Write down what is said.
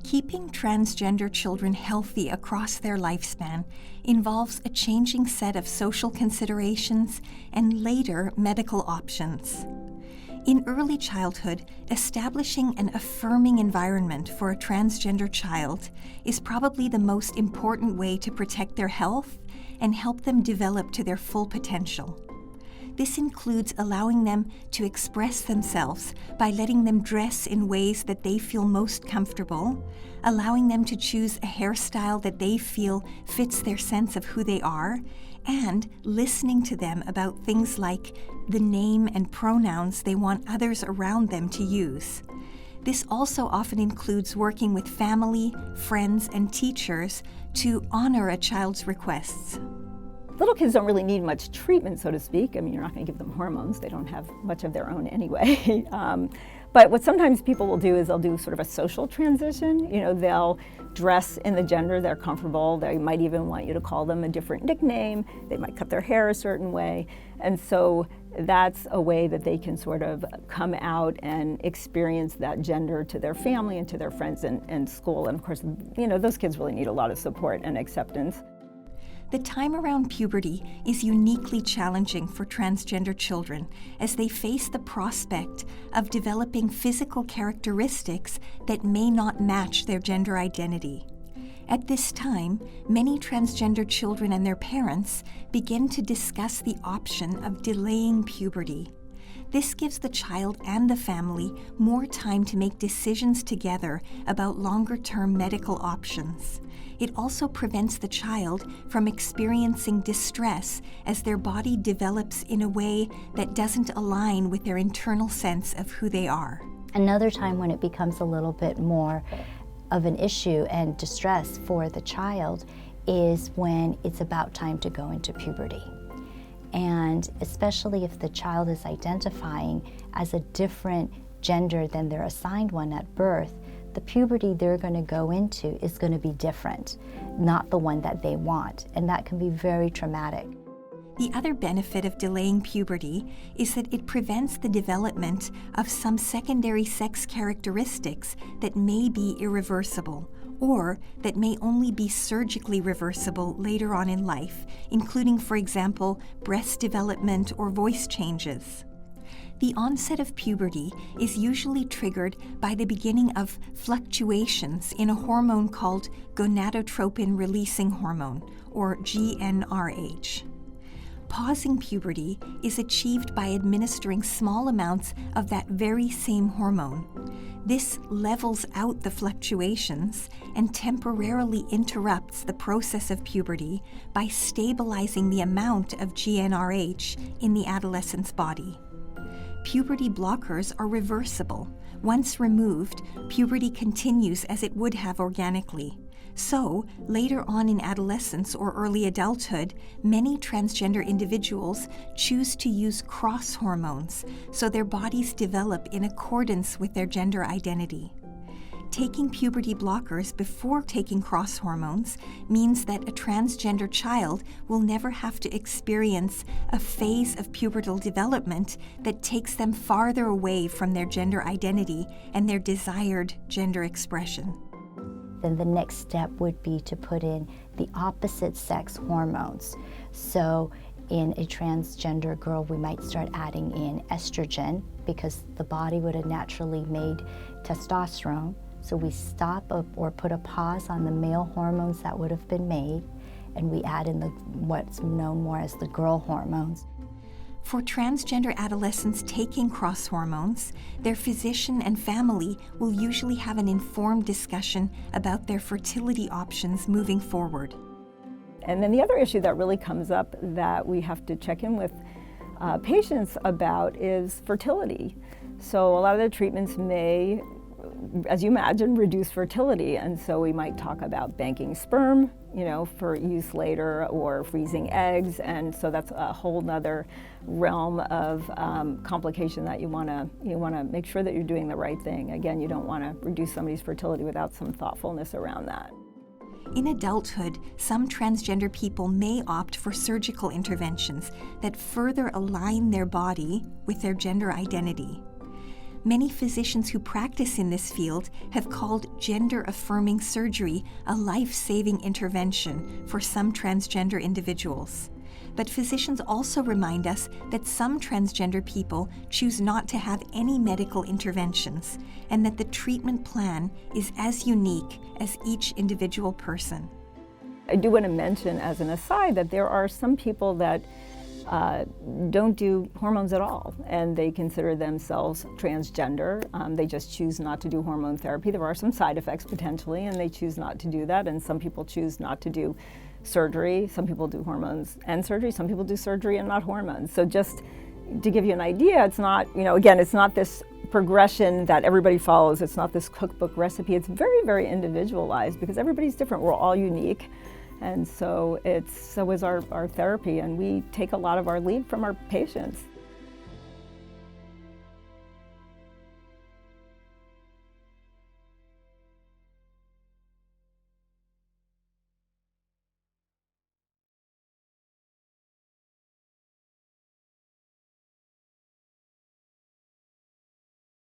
Keeping transgender children healthy across their lifespan involves a changing set of social considerations and later medical options. In early childhood, establishing an affirming environment for a transgender child is probably the most important way to protect their health and help them develop to their full potential. This includes allowing them to express themselves by letting them dress in ways that they feel most comfortable, allowing them to choose a hairstyle that they feel fits their sense of who they are, and listening to them about things like the name and pronouns they want others around them to use. This also often includes working with family, friends, and teachers to honor a child's requests. Little kids don't really need much treatment, so to speak. I mean, you're not going to give them hormones. They don't have much of their own anyway. But what sometimes people will do is they'll do sort of a social transition. They'll dress in the gender they're comfortable. They might even want you to call them a different nickname. They might cut their hair a certain way. And so that's a way that they can sort of come out and experience that gender to their family and to their friends in school. And of course, those kids really need a lot of support and acceptance. The time around puberty is uniquely challenging for transgender children as they face the prospect of developing physical characteristics that may not match their gender identity. At this time, many transgender children and their parents begin to discuss the option of delaying puberty. This gives the child and the family more time to make decisions together about longer-term medical options. It also prevents the child from experiencing distress as their body develops in a way that doesn't align with their internal sense of who they are. Another time when it becomes a little bit more of an issue and distress for the child is when it's about time to go into puberty. And especially if the child is identifying as a different gender than their assigned one at birth, the puberty they're going to go into is going to be different, not the one that they want, and that can be very traumatic. The other benefit of delaying puberty is that it prevents the development of some secondary sex characteristics that may be irreversible, or that may only be surgically reversible later on in life, including, for example, breast development or voice changes. The onset of puberty is usually triggered by the beginning of fluctuations in a hormone called gonadotropin-releasing hormone, or GnRH. Pausing puberty is achieved by administering small amounts of that very same hormone. This levels out the fluctuations and temporarily interrupts the process of puberty by stabilizing the amount of GnRH in the adolescent's body. Puberty blockers are reversible. Once removed, puberty continues as it would have organically. So, later on in adolescence or early adulthood, many transgender individuals choose to use cross hormones, so their bodies develop in accordance with their gender identity. Taking puberty blockers before taking cross hormones means that a transgender child will never have to experience a phase of pubertal development that takes them farther away from their gender identity and their desired gender expression. Then the next step would be to put in the opposite sex hormones. So in a transgender girl, we might start adding in estrogen because the body would have naturally made testosterone. So we stop or put a pause on the male hormones that would have been made, and we add in what's known more as the girl hormones. For transgender adolescents taking cross hormones, their physician and family will usually have an informed discussion about their fertility options moving forward. And then the other issue that really comes up that we have to check in with patients about is fertility. So a lot of the treatments may, as you imagine, reduce fertility, and so we might talk about banking sperm, for use later, or freezing eggs, and so that's a whole nother realm of complication that you want to make sure that you're doing the right thing. Again, you don't want to reduce somebody's fertility without some thoughtfulness around that. In adulthood, some transgender people may opt for surgical interventions that further align their body with their gender identity. Many physicians who practice in this field have called gender-affirming surgery a life-saving intervention for some transgender individuals. But physicians also remind us that some transgender people choose not to have any medical interventions, and that the treatment plan is as unique as each individual person. I do want to mention as an aside that there are some people that don't do hormones at all, and they consider themselves transgender. They just choose not to do hormone therapy. There are some side effects potentially, and they choose not to do that, and some people choose not to do surgery. Some people do hormones and surgery. Some people do surgery and not hormones. So just to give you an idea, it's not, again, it's not this progression that everybody follows. It's not this cookbook recipe. It's very, very individualized because everybody's different. We're all unique. And so is our therapy, and we take a lot of our lead from our patients.